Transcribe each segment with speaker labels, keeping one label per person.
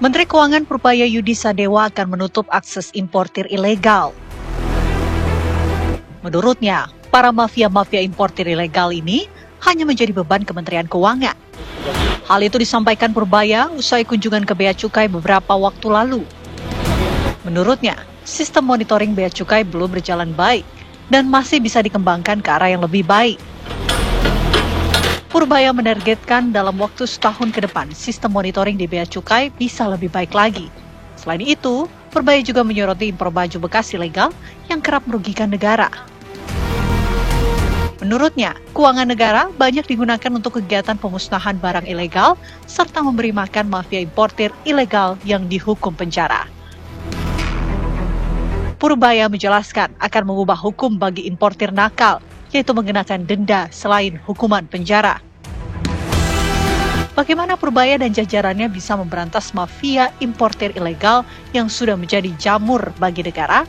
Speaker 1: Menteri Keuangan Purbaya Yudi Sadewa akan menutup akses importir ilegal. Menurutnya, para mafia-mafia importir ilegal ini hanya menjadi beban Kementerian Keuangan. Hal itu disampaikan Purbaya usai kunjungan ke Bea Cukai beberapa waktu lalu. Menurutnya, sistem monitoring Bea Cukai belum berjalan baik dan masih bisa dikembangkan ke arah yang lebih baik. Purbaya menargetkan dalam waktu setahun ke depan, sistem monitoring di Bea Cukai bisa lebih baik lagi. Selain itu, Purbaya juga menyoroti impor baju bekas ilegal yang kerap merugikan negara. Menurutnya, keuangan negara banyak digunakan untuk kegiatan pemusnahan barang ilegal serta memberi makan mafia importir ilegal yang dihukum penjara. Purbaya menjelaskan akan mengubah hukum bagi importir nakal, yaitu mengenakan denda selain hukuman penjara. Bagaimana Purbaya dan jajarannya bisa memberantas mafia importir ilegal yang sudah menjadi jamur bagi negara?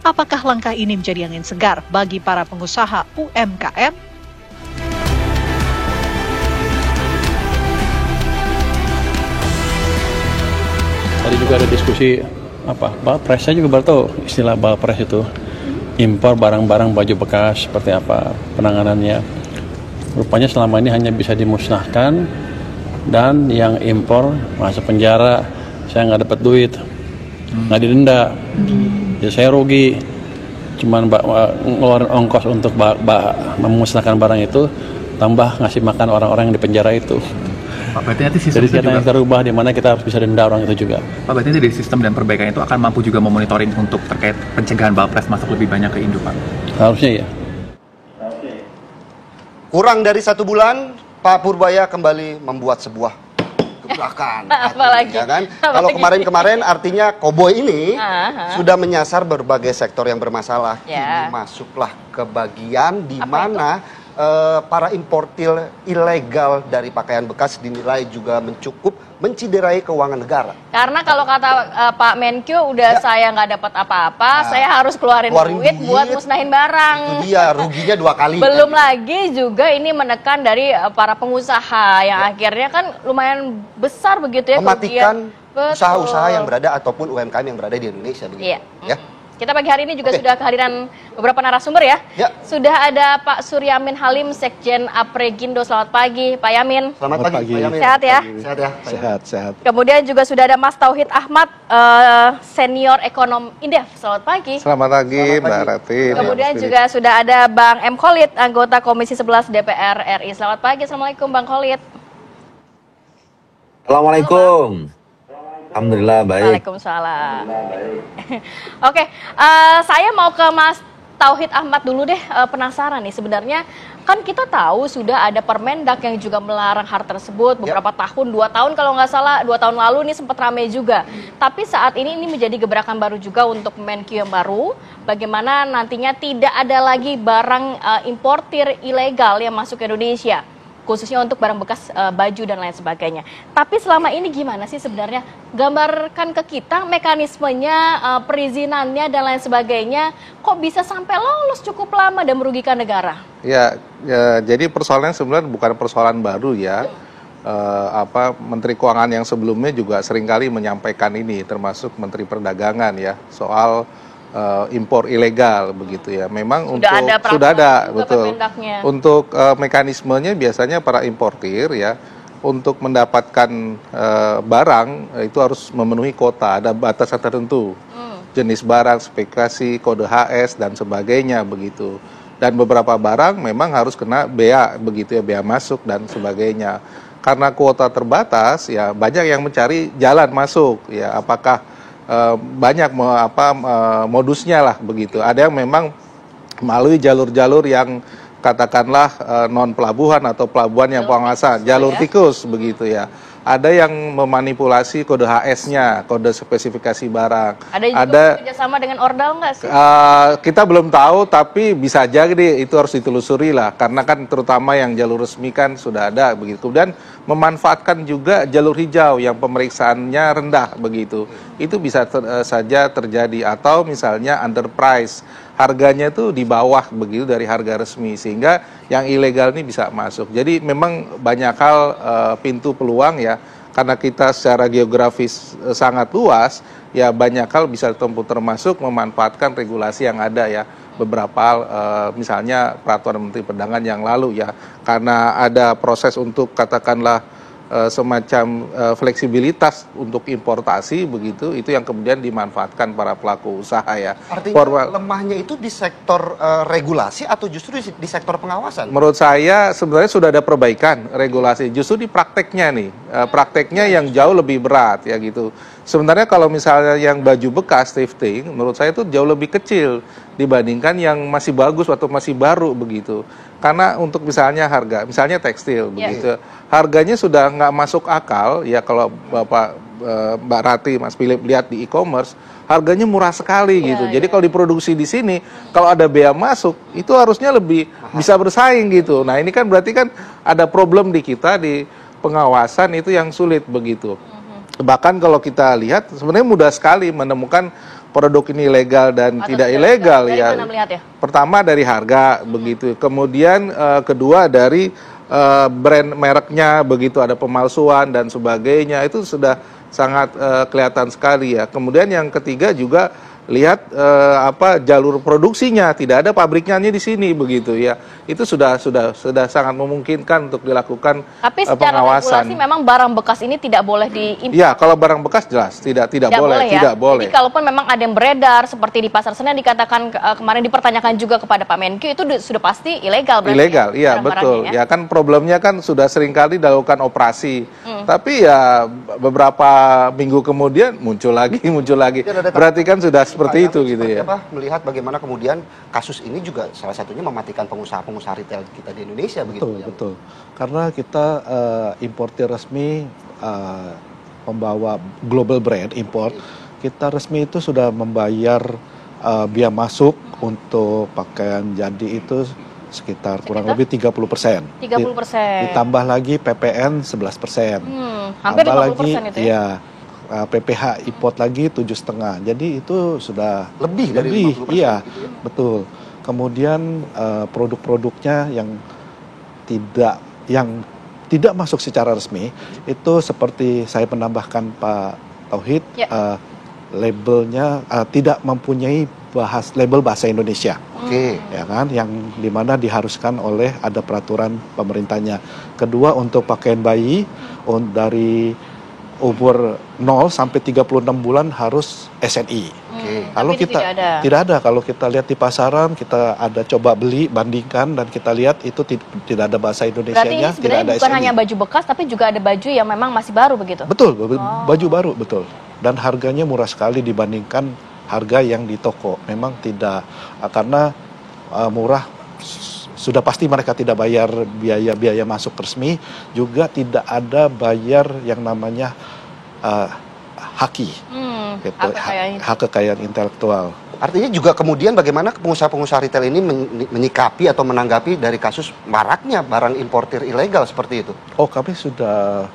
Speaker 1: Apakah langkah ini menjadi angin segar bagi para pengusaha UMKM?
Speaker 2: Tadi juga ada diskusi Balpresnya juga baru tahu istilah Balpres itu. Impor barang-barang baju bekas seperti apa penanganannya. Rupanya selama ini hanya bisa dimusnahkan dan yang impor masuk penjara, saya nggak dapat duit, nggak didenda. Jadi saya rugi, cuman ngeluarin ongkos untuk memusnahkan barang itu, tambah ngasih makan orang-orang yang di penjara itu.
Speaker 3: Pak, berarti nanti sistem
Speaker 2: jadi kita terubah di mana kita harus bisa denda orang itu juga.
Speaker 3: Pak, berarti dari sistem dan perbaikan itu akan mampu juga memonitoring untuk terkait pencegahan Balpres masuk lebih banyak ke Indo, Pak?
Speaker 2: Harusnya ya.
Speaker 4: Kurang dari 1 bulan, Pak Purbaya kembali membuat sebuah gebrakan.
Speaker 5: Apalagi?
Speaker 4: Ya kan? Kalau kemarin-kemarin artinya koboi ini sudah menyasar berbagai sektor yang bermasalah. Kini masuklah ke bagian di mana para importir ilegal dari pakaian bekas dinilai juga mencukup menciderai keuangan negara.
Speaker 5: Karena kalau kata Pak Menkyu udah saya nggak dapat apa-apa, saya harus keluarin duit buat musnahin barang.
Speaker 4: Itu dia, ruginya 2 kali.
Speaker 5: Belum lagi juga ini menekan dari para pengusaha yang akhirnya kan lumayan besar begitu ya.
Speaker 4: Mematikan usaha-usaha yang berada ataupun UMKM yang berada di Indonesia. Begitu. Ya.
Speaker 5: Kita pagi hari ini juga sudah kehadiran beberapa narasumber ya. Sudah ada Pak Suryamin Halim, Sekjen Apregindo. Selamat pagi, Pak Yamin.
Speaker 4: Selamat pagi, Pak Yamin.
Speaker 5: Sehat ya?
Speaker 4: Sehat ya.
Speaker 2: Sehat.
Speaker 5: Kemudian juga sudah ada Mas Tauhid Ahmad, Senior Ekonom Indef. Selamat pagi.
Speaker 6: Selamat pagi, Mbak Rati.
Speaker 5: Kemudian juga sudah ada Bang M. Khalid, anggota Komisi 11 DPR RI. Selamat pagi, Assalamualaikum Bang Khalid.
Speaker 7: Assalamualaikum. Alhamdulillah baik.
Speaker 5: Waalaikumsalam. Oke, saya mau ke Mas Tauhid Ahmad dulu deh, penasaran nih sebenarnya kan kita tahu sudah ada Permendak yang juga melarang hal tersebut beberapa tahun, 2 tahun kalau nggak salah, 2 tahun lalu ini sempat ramai juga. Tapi saat ini menjadi gebrakan baru juga untuk Menkyu yang baru, bagaimana nantinya tidak ada lagi barang importir ilegal yang masuk ke Indonesia, khususnya untuk barang bekas baju dan lain sebagainya. Tapi selama ini gimana sih sebenarnya? Gambarkan ke kita mekanismenya, perizinannya dan lain sebagainya, kok bisa sampai lolos cukup lama dan merugikan negara?
Speaker 6: Ya, jadi persoalannya sebenarnya bukan persoalan baru ya. Menteri Keuangan yang sebelumnya juga seringkali menyampaikan ini, termasuk Menteri Perdagangan ya, soal impor ilegal begitu ya. Memang sudah ada betul. Untuk mekanismenya biasanya para importir ya untuk mendapatkan barang itu harus memenuhi kuota, ada batasan tertentu. Jenis barang, spesifikasi, kode HS dan sebagainya begitu. Dan beberapa barang memang harus kena bea begitu ya, bea masuk dan sebagainya. Karena kuota terbatas ya banyak yang mencari jalan masuk ya, apakah banyak modusnya lah begitu. Ada yang memang melalui jalur-jalur yang katakanlah non pelabuhan atau pelabuhan yang pengawasan, jalur tikus begitu ya. Ada yang memanipulasi kode HS-nya, kode spesifikasi barang.
Speaker 5: Ada kerjasama dengan Ordal nggak sih?
Speaker 6: Kita belum tahu, tapi bisa jadi itu harus ditelusuri lah. Karena kan terutama yang jalur resmi kan sudah ada begitu. Dan memanfaatkan juga jalur hijau yang pemeriksaannya rendah begitu. Itu bisa saja terjadi. Atau misalnya underprice, harganya itu di bawah begitu dari harga resmi, sehingga yang ilegal ini bisa masuk. Jadi memang banyak hal pintu peluang ya. karena kita secara geografis sangat luas, ya banyak hal bisa ditempuh, termasuk memanfaatkan regulasi yang ada ya. Beberapa hal, misalnya peraturan Menteri Perdagangan yang lalu ya, karena ada proses untuk katakanlah semacam fleksibilitas untuk importasi begitu, itu yang kemudian dimanfaatkan para pelaku usaha ya.
Speaker 4: Artinya lemahnya itu di sektor regulasi atau justru di sektor pengawasan?
Speaker 6: Menurut saya sebenarnya sudah ada perbaikan regulasi, justru di prakteknya nih, prakteknya yang jauh lebih berat ya gitu. Sebenarnya kalau misalnya yang baju bekas thrifting, menurut saya itu jauh lebih kecil dibandingkan yang masih bagus atau masih baru begitu. Karena untuk misalnya harga, misalnya tekstil begitu, harganya sudah nggak masuk akal ya kalau Mbak Rati, Mas Philip lihat di e-commerce, harganya murah sekali gitu. Jadi kalau diproduksi di sini, kalau ada bea masuk, itu harusnya lebih bisa bersaing gitu. Nah ini kan berarti kan ada problem di kita di pengawasan itu yang sulit begitu. Bahkan kalau kita lihat sebenarnya mudah sekali menemukan produk ini legal dan tidak ilegal ya. Pertama dari harga begitu, kemudian kedua dari brand mereknya begitu, ada pemalsuan dan sebagainya, itu sudah sangat kelihatan sekali ya. Kemudian yang ketiga juga lihat jalur produksinya, tidak ada pabriknya di sini begitu ya. Itu sudah sangat memungkinkan untuk dilakukan pengawasan.
Speaker 5: Tapi secara regulasi memang barang bekas ini tidak boleh diimpor.
Speaker 6: Ya, kalau barang bekas jelas tidak boleh, tidak boleh.
Speaker 5: Jadi kalaupun memang ada yang beredar seperti di Pasar Senen dikatakan kemarin dipertanyakan juga kepada Pak Menkyu, itu sudah pasti ilegal berarti.
Speaker 6: Ilegal, iya betul. Ya kan problemnya kan sudah seringkali dilakukan operasi. Tapi ya beberapa minggu kemudian muncul lagi. Berarti kan sudah seperti itu gitu ya.
Speaker 4: Melihat bagaimana kemudian kasus ini juga salah satunya mematikan pengusaha retail kita di Indonesia begitu.
Speaker 8: Betul. Karena kita importir resmi membawa global brand import, kita resmi itu sudah membayar biaya masuk untuk pakaian jadi itu sekitar kurang lebih 30%. 30%. Ditambah lagi PPN 11%.
Speaker 5: Hampir 50%
Speaker 8: lagi,
Speaker 5: itu ya?
Speaker 8: PPH import lagi 7,5. Jadi itu sudah
Speaker 4: lebih dari 50%.
Speaker 8: Iya,
Speaker 4: gitu ya?
Speaker 8: Betul. Kemudian produk-produknya yang tidak masuk secara resmi itu seperti saya menambahkan Pak Tauhid, labelnya tidak mempunyai label bahasa Indonesia. Ya kan, yang dimana diharuskan oleh ada peraturan pemerintahnya. Kedua, untuk pakaian bayi dari umur 0 sampai 36 bulan harus SNI. Kalau kita tidak ada. Kalau kita lihat di pasaran, kita ada coba beli, bandingkan, dan kita lihat itu tidak ada bahasa Indonesianya, tidak ada
Speaker 5: bukan
Speaker 8: SNI.
Speaker 5: hanya baju bekas, tapi juga ada baju yang memang masih baru begitu.
Speaker 8: Betul, baju baru betul. Dan harganya murah sekali dibandingkan harga yang di toko. Memang tidak, karena murah. Sudah pasti mereka tidak bayar biaya masuk resmi, juga tidak ada bayar yang namanya HAKI, hak kekayaan intelektual.
Speaker 4: Artinya juga kemudian bagaimana pengusaha-pengusaha retail ini menyikapi atau menanggapi dari kasus maraknya barang importir ilegal seperti itu?
Speaker 8: Oh, kami sudah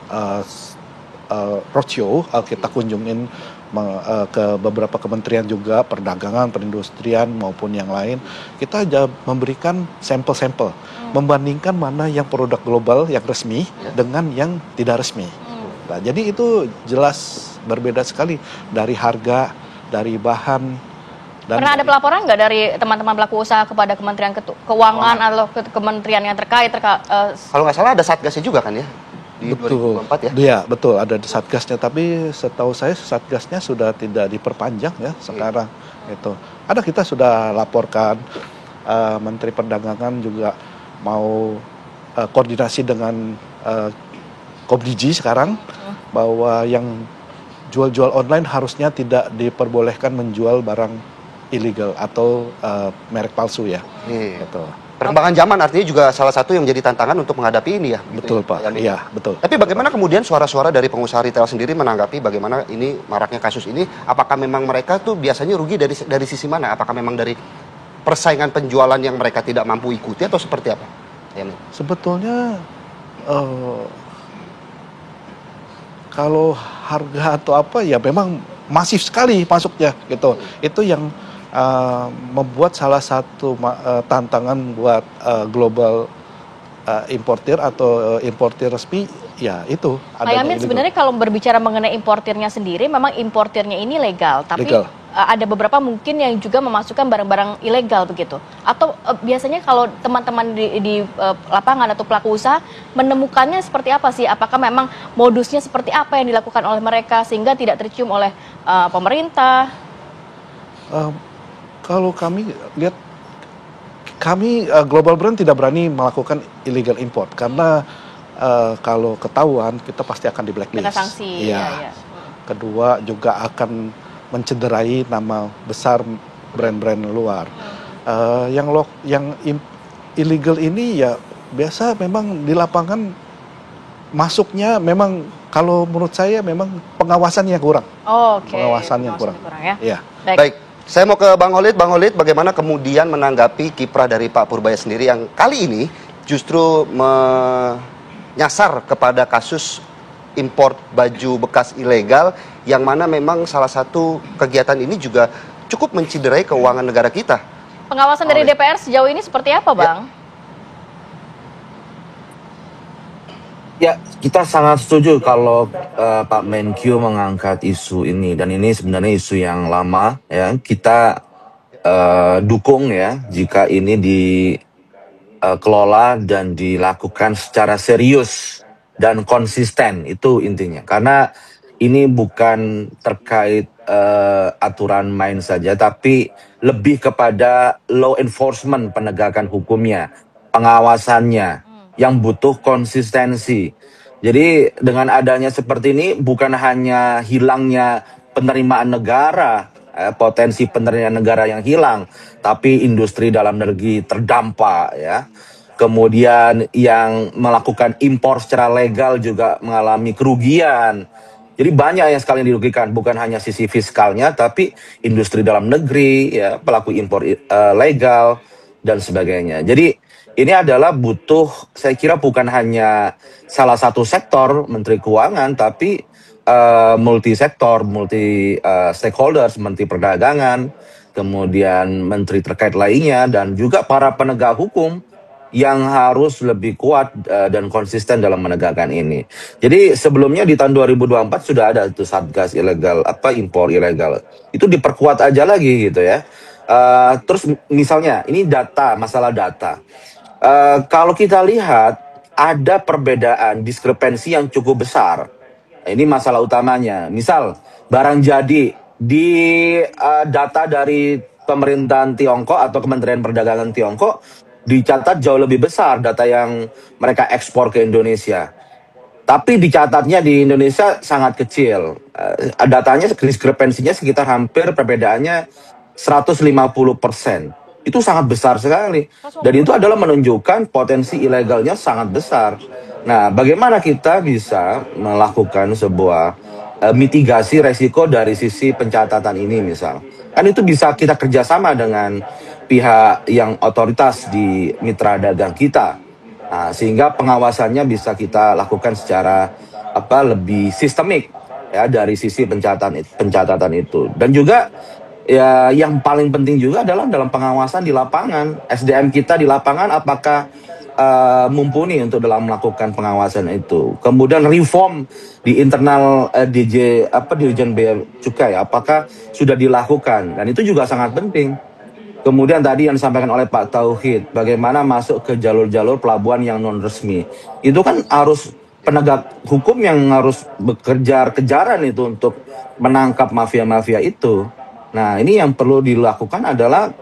Speaker 8: roadshow, kita kunjungin ke beberapa kementerian juga, perdagangan, perindustrian maupun yang lain. Kita memberikan sampel-sampel, membandingkan mana yang produk global yang resmi dengan yang tidak resmi. Nah, jadi itu jelas berbeda sekali dari harga, dari bahan. Dan
Speaker 5: pernah ada pelaporan nggak dari teman-teman pelaku usaha kepada Kementerian Keuangan atau ke kementerian yang terkait?
Speaker 4: Kalau nggak salah ada satgasnya juga kan ya?
Speaker 8: Betul, 2024 ya? Iya, betul, ada satgasnya, tapi setahu saya satgasnya sudah tidak diperpanjang ya sekarang. Itu ada, kita sudah laporkan, Menteri Perdagangan juga mau koordinasi dengan Komdiji sekarang, bahwa yang jual-jual online harusnya tidak diperbolehkan menjual barang ilegal atau merek palsu ya. Gitu.
Speaker 4: Perkembangan zaman artinya juga salah satu yang menjadi tantangan untuk menghadapi ini ya.
Speaker 8: Betul gitu, Pak, iya betul.
Speaker 4: Tapi bagaimana kemudian suara-suara dari pengusaha retail sendiri menanggapi bagaimana ini maraknya kasus ini? Apakah memang mereka tuh biasanya rugi dari sisi mana? Apakah memang dari persaingan penjualan yang mereka tidak mampu ikuti atau seperti apa?
Speaker 8: Sebetulnya kalau harga atau apa ya memang masif sekali masuknya gitu. Itu yang membuat salah satu tantangan buat global importir atau importir resmi, ya itu
Speaker 5: Pak Yamin, sebenarnya kalau berbicara mengenai importirnya sendiri, memang importirnya ini legal, tapi
Speaker 8: legal.
Speaker 5: Ada beberapa mungkin yang juga memasukkan barang-barang ilegal begitu. Atau biasanya kalau teman-teman di lapangan atau pelaku usaha menemukannya seperti apa sih? Apakah memang modusnya seperti apa yang dilakukan oleh mereka sehingga tidak tercium oleh pemerintah?
Speaker 8: Kalau kami lihat, kami Global Brand tidak berani melakukan illegal import karena kalau ketahuan kita pasti akan di blacklist.
Speaker 5: Kena sanksi.
Speaker 8: Iya. Kedua juga akan mencederai nama besar brand-brand luar. Yang illegal ini ya biasa memang di lapangan masuknya memang kalau menurut saya memang pengawasannya kurang. Pengawasannya kurang.
Speaker 5: Ya.
Speaker 8: Iya.
Speaker 4: Baik. Saya mau ke Bang Holid. Bang Holid, bagaimana kemudian menanggapi kiprah dari Pak Purbaya sendiri yang kali ini justru menyasar kepada kasus impor baju bekas ilegal, yang mana memang salah satu kegiatan ini juga cukup menciderai keuangan negara kita.
Speaker 5: Pengawasan dari DPR sejauh ini seperti apa, Bang?
Speaker 7: Ya, kita sangat setuju kalau Pak Menkyu mengangkat isu ini, dan ini sebenarnya isu yang lama ya. Kita dukung ya jika ini dikelola dan dilakukan secara serius dan konsisten, itu intinya. Karena ini bukan terkait aturan main saja, tapi lebih kepada law enforcement, penegakan hukumnya, pengawasannya, yang butuh konsistensi. Jadi dengan adanya seperti ini bukan hanya hilangnya penerimaan negara, potensi penerimaan negara yang hilang, tapi industri dalam negeri terdampak ya. Kemudian yang melakukan impor secara legal juga mengalami kerugian. Jadi banyak yang sekali dirugikan, bukan hanya sisi fiskalnya, tapi industri dalam negeri, ya, pelaku impor legal, dan sebagainya. Jadi ini adalah butuh, saya kira bukan hanya salah satu sektor, Menteri Keuangan, tapi multi sektor, multi stakeholders, Menteri Perdagangan, kemudian menteri terkait lainnya, dan juga para penegak hukum yang harus lebih kuat dan konsisten dalam menegakkan ini. Jadi sebelumnya di tahun 2024 sudah ada itu Satgas ilegal, impor ilegal. Itu diperkuat aja lagi gitu ya. Terus misalnya ini data, masalah data. Kalau kita lihat ada perbedaan diskrepensi yang cukup besar. Ini masalah utamanya. Misal barang jadi di data dari pemerintahan Tiongkok atau Kementerian Perdagangan Tiongkok dicatat jauh lebih besar data yang mereka ekspor ke Indonesia. Tapi dicatatnya di Indonesia sangat kecil. Datanya diskrepensinya sekitar hampir perbedaannya 150%. Itu sangat besar sekali. Dan itu adalah menunjukkan potensi ilegalnya sangat besar. Nah, bagaimana kita bisa melakukan sebuah mitigasi resiko dari sisi pencatatan ini misal. Kan itu bisa kita kerjasama dengan pihak yang otoritas di mitra dagang kita. Nah, sehingga pengawasannya bisa kita lakukan secara lebih sistemik ya dari sisi pencatatan itu. Dan juga ya yang paling penting juga adalah dalam pengawasan di lapangan. SDM kita di lapangan apakah mumpuni untuk dalam melakukan pengawasan itu. Kemudian reform di internal Dirjen Bea Cukai apakah sudah dilakukan, dan itu juga sangat penting. Kemudian tadi yang disampaikan oleh Pak Tauhid, bagaimana masuk ke jalur-jalur pelabuhan yang non resmi. Itu kan harus penegak hukum yang harus kejaran itu untuk menangkap mafia-mafia itu. Nah, ini yang perlu dilakukan adalah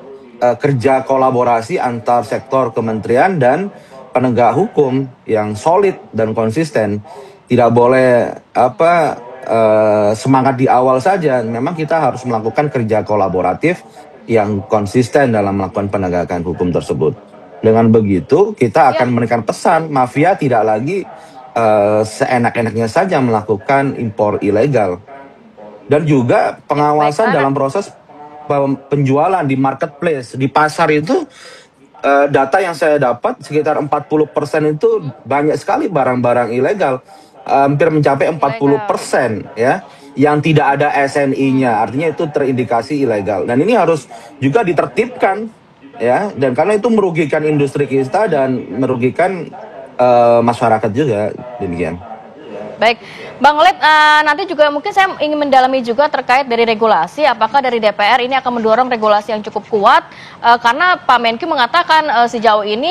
Speaker 7: kerja kolaborasi antar sektor kementerian dan penegak hukum yang solid dan konsisten. Tidak boleh semangat di awal saja. Memang kita harus melakukan kerja kolaboratif yang konsisten dalam melakukan penegakan hukum tersebut. Dengan begitu kita akan menekan pesan mafia tidak lagi seenak-enaknya saja melakukan impor ilegal. Dan juga pengawasan dalam proses penjualan di marketplace, di pasar itu data yang saya dapat sekitar 40% itu banyak sekali barang-barang ilegal, hampir mencapai 40% ya, yang tidak ada SNI-nya, artinya itu terindikasi ilegal. Dan ini harus juga ditertibkan ya, dan karena itu merugikan industri kita dan merugikan masyarakat juga, demikian.
Speaker 5: Baik, Bang Lid, nanti juga mungkin saya ingin mendalami juga terkait dari regulasi, apakah dari DPR ini akan mendorong regulasi yang cukup kuat, karena Pak Menkyu mengatakan sejauh ini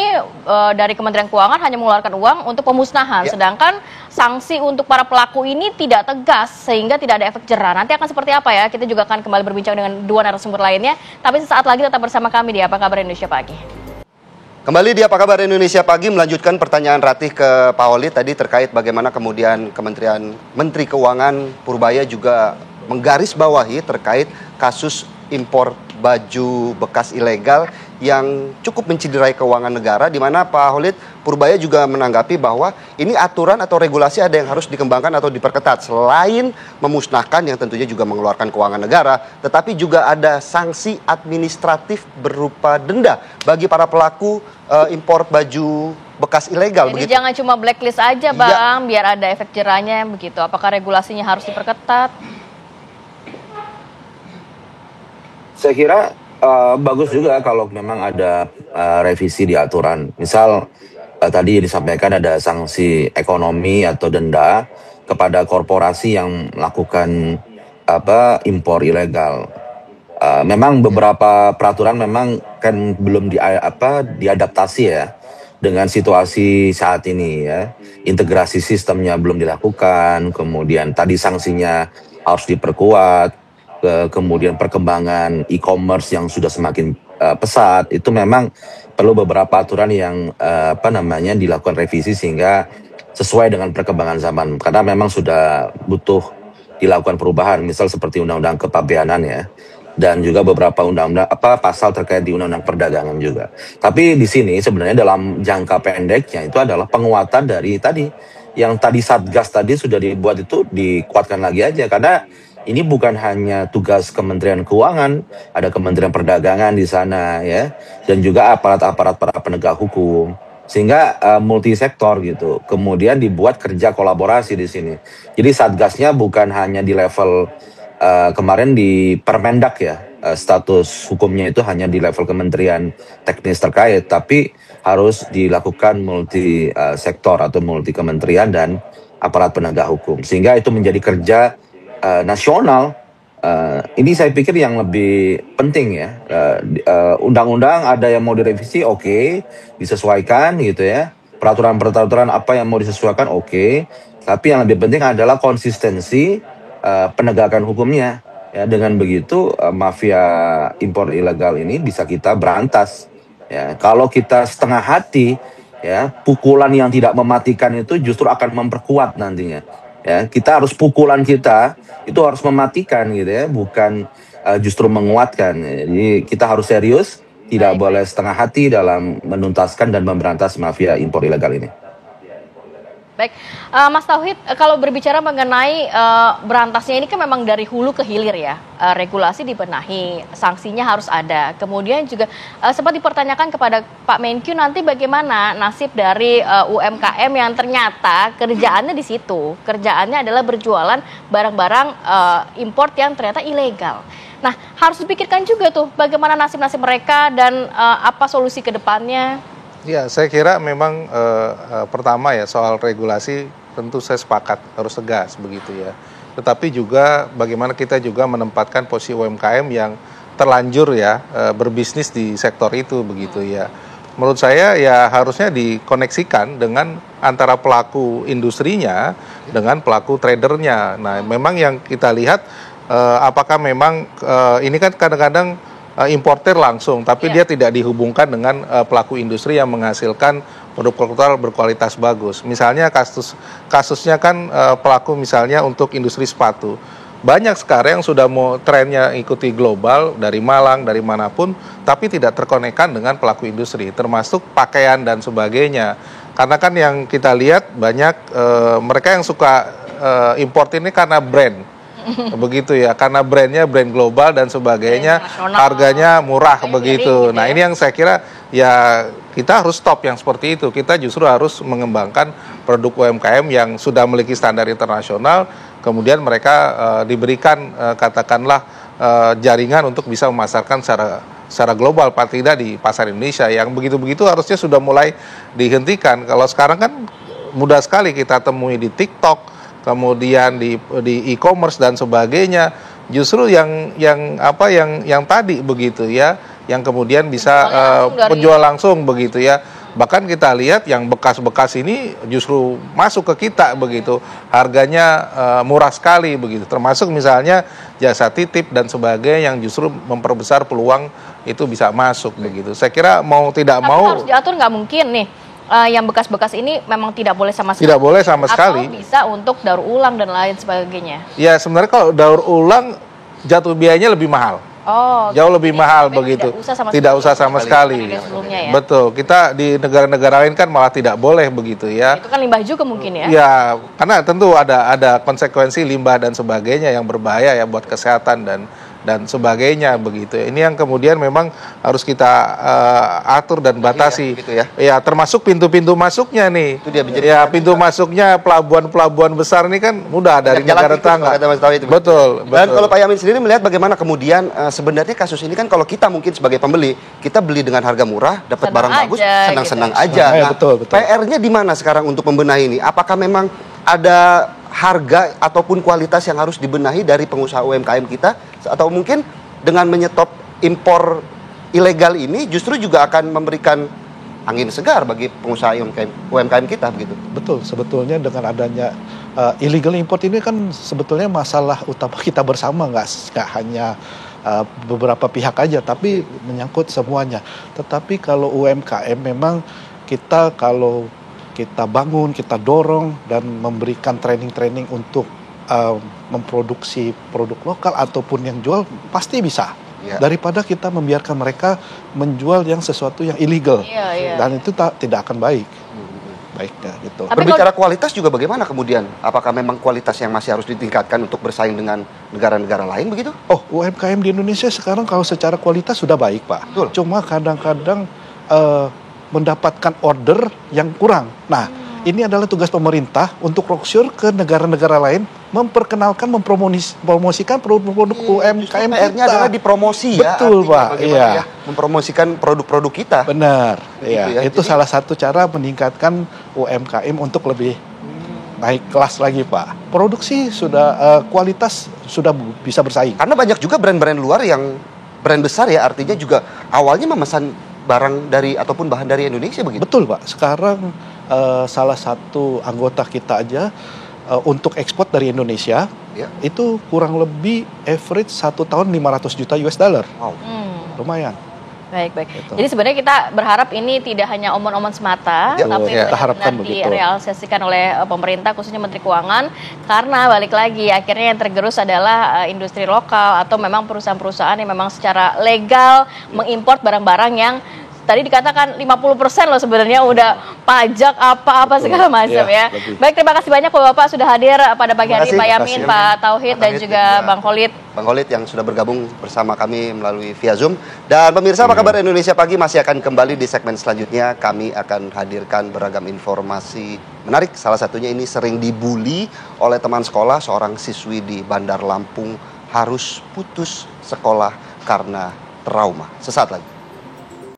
Speaker 5: dari Kementerian Keuangan hanya mengeluarkan uang untuk pemusnahan, sedangkan sanksi untuk para pelaku ini tidak tegas, sehingga tidak ada efek jera. Nanti akan seperti apa ya, kita juga akan kembali berbincang dengan dua narasumber lainnya, tapi sesaat lagi tetap bersama kami di Apa Kabar Indonesia Pagi.
Speaker 4: Kembali di Apa Kabar Indonesia Pagi, melanjutkan pertanyaan Ratih ke Pak Holid tadi terkait bagaimana kemudian Menteri Keuangan Purbaya juga menggarisbawahi terkait kasus impor baju bekas ilegal yang cukup menciderai keuangan negara, di mana Pak Holid Purbaya juga menanggapi bahwa ini aturan atau regulasi ada yang harus dikembangkan atau diperketat. Selain memusnahkan yang tentunya juga mengeluarkan keuangan negara, tetapi juga ada sanksi administratif berupa denda bagi para pelaku impor baju bekas ilegal.
Speaker 5: Jadi
Speaker 4: begitu?
Speaker 5: jangan cuma blacklist aja Bang, biar ada efek jerahnya begitu. Apakah regulasinya harus diperketat?
Speaker 7: Saya kira bagus juga kalau memang ada revisi di aturan. Misal tadi disampaikan ada sanksi ekonomi atau denda kepada korporasi yang melakukan impor ilegal. Memang beberapa peraturan memang kan belum diadaptasi ya dengan situasi saat ini ya. Integrasi sistemnya belum dilakukan, kemudian tadi sanksinya harus diperkuat. Kemudian perkembangan e-commerce yang sudah semakin pesat, itu memang perlu beberapa aturan yang dilakukan revisi sehingga sesuai dengan perkembangan zaman, karena memang sudah butuh dilakukan perubahan, misal seperti undang-undang kepabeanan ya, dan juga beberapa undang-undang pasal terkait di undang-undang perdagangan juga. Tapi di sini sebenarnya dalam jangka pendeknya itu adalah penguatan dari tadi yang tadi Satgas tadi sudah dibuat, itu dikuatkan lagi aja, karena ini bukan hanya tugas Kementerian Keuangan, ada Kementerian Perdagangan di sana ya, dan juga aparat-aparat para penegak hukum, sehingga multisektor gitu. Kemudian dibuat kerja kolaborasi di sini. Jadi Satgasnya bukan hanya di level kemarin di Permendak ya, status hukumnya itu hanya di level kementerian teknis terkait, tapi harus dilakukan multi sektor atau multi kementerian dan aparat penegak hukum, sehingga itu menjadi kerja nasional. Ini saya pikir yang lebih penting ya. Undang-undang ada yang mau direvisi, oke, disesuaikan gitu ya. Peraturan-peraturan apa yang mau disesuaikan, oke. Tapi yang lebih penting adalah konsistensi penegakan hukumnya. Ya, dengan begitu mafia impor ilegal ini bisa kita berantas. Ya, kalau kita setengah hati, ya, pukulan yang tidak mematikan itu justru akan memperkuat nantinya. Ya, kita harus pukulan kita itu harus mematikan gitu ya, bukan justru menguatkan. Jadi kita harus serius, tidak boleh setengah hati dalam menuntaskan dan memberantas mafia impor ilegal ini.
Speaker 5: Baik, Mas Tauhid, kalau berbicara mengenai berantasnya ini kan memang dari hulu ke hilir ya, regulasi dibenahi, sanksinya harus ada. Kemudian juga sempat dipertanyakan kepada Pak Menkyu nanti bagaimana nasib dari UMKM yang ternyata kerjaannya di situ, kerjaannya adalah berjualan barang-barang import yang ternyata ilegal. Nah, harus dipikirkan juga tuh bagaimana nasib-nasib mereka dan apa solusi ke depannya.
Speaker 6: Ya, saya kira memang pertama ya soal regulasi tentu saya sepakat harus tegas begitu ya. Tetapi juga bagaimana kita juga menempatkan posisi UMKM yang terlanjur ya berbisnis di sektor itu begitu ya. Menurut saya ya harusnya dikoneksikan dengan antara pelaku industrinya dengan pelaku tradernya. Nah, memang yang kita lihat apakah memang ini kan kadang-kadang importer langsung, tapi dia tidak dihubungkan dengan pelaku industri yang menghasilkan produk-produk berkualitas bagus. Misalnya kasusnya kan pelaku misalnya untuk industri sepatu. Banyak sekarang yang sudah mau trennya ikuti global dari Malang, dari manapun, tapi tidak terkonekkan dengan pelaku industri, termasuk pakaian dan sebagainya. Karena kan yang kita lihat banyak mereka yang suka import ini karena brand. Begitu ya, karena brandnya brand global dan sebagainya, harganya murah begitu. Nah, ini yang saya kira ya kita harus stop yang seperti itu. Kita justru harus mengembangkan produk UMKM yang sudah memiliki standar internasional, kemudian mereka diberikan katakanlah jaringan untuk bisa memasarkan secara secara global, paling tidak di pasar Indonesia. Yang begitu-begitu harusnya sudah mulai dihentikan. Kalau sekarang kan mudah sekali kita temui di TikTok, kemudian di e-commerce dan sebagainya. Justru yang tadi begitu ya, yang kemudian bisa penjual langsung begitu ya. Bahkan kita lihat yang bekas-bekas ini justru masuk ke kita begitu, harganya murah sekali begitu, termasuk misalnya jasa titip dan sebagainya yang justru memperbesar peluang itu bisa masuk begitu. Saya kira mau tidak
Speaker 5: tapi
Speaker 6: mau
Speaker 5: harus diatur, nggak mungkin nih yang bekas-bekas ini memang tidak boleh sama sekali.
Speaker 6: Tidak boleh sama sekali.
Speaker 5: Atau bisa untuk daur ulang dan lain sebagainya.
Speaker 6: Ya sebenarnya kalau daur ulang jatuh biayanya lebih mahal.
Speaker 5: Oh,
Speaker 6: jauh lebih mahal begitu. Tidak usah sama sekali.
Speaker 5: Ya?
Speaker 6: Betul. Kita di negara-negara lain kan malah tidak boleh begitu ya.
Speaker 5: Itu kan limbah juga mungkin ya.
Speaker 6: Ya, karena tentu ada konsekuensi limbah dan sebagainya yang berbahaya ya buat kesehatan dan sebagainya begitu. Ini yang kemudian memang harus kita atur dan batasi.
Speaker 4: Gitu ya.
Speaker 6: Ya, termasuk pintu-pintu masuknya nih.
Speaker 4: Itu dia menjadi
Speaker 6: ya, pintu masuknya pelabuhan-pelabuhan besar ini kan mudah dari negara tetangga. Betul.
Speaker 4: Dan kalau Pak Yamin sendiri melihat bagaimana kemudian sebenarnya kasus ini kan kalau kita mungkin sebagai pembeli, kita beli dengan harga murah, dapat barang bagus, senang-senang
Speaker 5: gitu.
Speaker 4: aja.
Speaker 8: Nah, betul.
Speaker 4: PR-nya di mana sekarang untuk membenahi ini? Apakah memang ada harga ataupun kualitas yang harus dibenahi dari pengusaha UMKM kita, atau mungkin dengan menyetop impor ilegal ini justru juga akan memberikan angin segar bagi pengusaha UMKM kita begitu?
Speaker 8: Betul, sebetulnya dengan adanya illegal import ini kan sebetulnya masalah utama kita bersama, nggak hanya beberapa pihak aja, tapi menyangkut semuanya. Tetapi kalau UMKM memang kalau kita bangun, kita dorong dan memberikan training-training untuk memproduksi produk lokal ataupun yang jual, pasti bisa. Ya. Daripada kita membiarkan mereka menjual yang sesuatu yang illegal. Dan itu tidak akan baik. Baiknya gitu.
Speaker 4: Berbicara kualitas juga bagaimana kemudian? Apakah memang kualitas yang masih harus ditingkatkan untuk bersaing dengan negara-negara lain begitu?
Speaker 8: Oh, UMKM di Indonesia sekarang kalau secara kualitas sudah baik, Pak.
Speaker 4: Betul.
Speaker 8: Cuma kadang-kadang mendapatkan order yang kurang. Nah, ini adalah tugas pemerintah untuk roadshow ke negara-negara lain, memperkenalkan, mempromosikan produk-produk UMKM kita.
Speaker 4: PR-nya adalah dipromosi ya.
Speaker 8: Betul, Pak. Iya.
Speaker 4: Mempromosikan produk-produk kita.
Speaker 8: Benar. Iya.
Speaker 4: Gitu ya.
Speaker 8: Itu salah satu cara meningkatkan UMKM untuk lebih naik kelas lagi, Pak. Produksi sudah kualitas sudah bisa bersaing.
Speaker 4: Karena banyak juga brand-brand luar yang brand besar ya, artinya juga awalnya memesan barang dari ataupun bahan dari Indonesia begitu.
Speaker 8: Betul, Pak. Sekarang salah satu anggota kita aja untuk ekspor dari Indonesia itu kurang lebih average 1 tahun 500 juta US dollar.
Speaker 4: Wow.
Speaker 8: Lumayan.
Speaker 5: Baik.
Speaker 8: Gitu.
Speaker 5: Jadi sebenarnya kita berharap ini tidak hanya omong-omong semata, tapi benar-benar direalisasikan oleh pemerintah, khususnya Menteri Keuangan, karena balik lagi akhirnya yang tergerus adalah industri lokal atau memang perusahaan-perusahaan yang memang secara legal mengimpor barang-barang yang tadi dikatakan 50% loh sebenarnya udah pajak apa-apa segala macam ya. Baik, terima kasih banyak Bapak sudah hadir pada pagi hari, Pak Yamin, Pak Tauhid dan juga Bang Khalid.
Speaker 4: Bang Khalid yang sudah bergabung bersama kami melalui via Zoom. Dan pemirsa, apa kabar Indonesia Pagi masih akan kembali di segmen selanjutnya. Kami akan hadirkan beragam informasi menarik. Salah satunya ini sering dibully oleh teman sekolah, seorang siswi di Bandar Lampung harus putus sekolah karena trauma. Sesaat lagi.